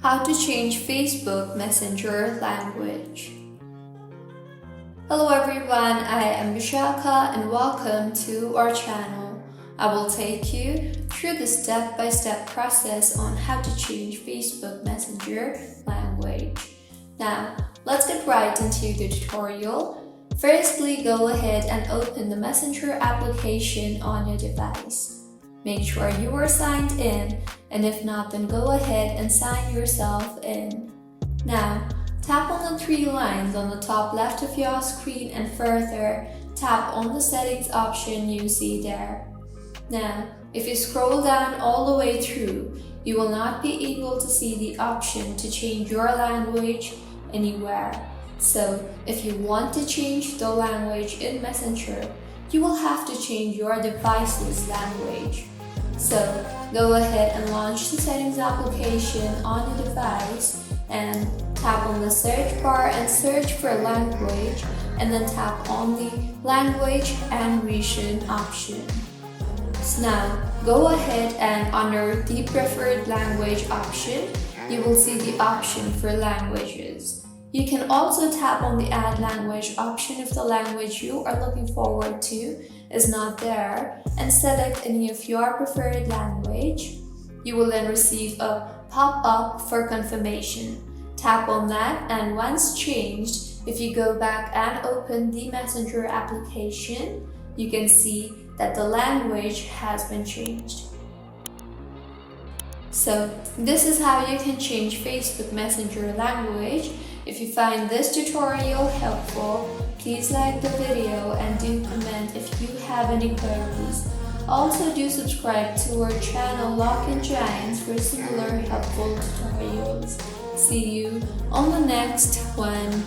How to change Facebook Messenger language. Hello everyone, I am Vishaka and welcome to our channel. I will take you through the step-by-step process on how to change Facebook Messenger language. Now, let's get right into the tutorial. Firstly, go ahead and open the Messenger application on your device. Make sure you are signed in, and if not, then go ahead and sign yourself in. Now, tap on the three lines on the top left of your screen and further tap on the settings option you see there. Now, if you scroll down all the way through, you will not be able to see the option to change your language anywhere. So, if you want to change the language in Messenger, you will have to change your device's language. So, go ahead and launch the settings application on your device and tap on the search bar and search for language, and then tap on the language and region option. So now, go ahead and under the preferred language option, you will see the option for languages. You can also tap on the add language option if the language you are looking forward to is not there, and select any of your preferred language. You will then receive a pop-up for confirmation. Tap on that, and once changed, if you go back and open the Messenger application, you can see that the language has been changed. So, this is how you can change Facebook Messenger language. If you find this tutorial helpful, please like the video and do comment if you have any queries. Also, do subscribe to our channel Lock-in Giants for similar helpful tutorials. See you on the next one.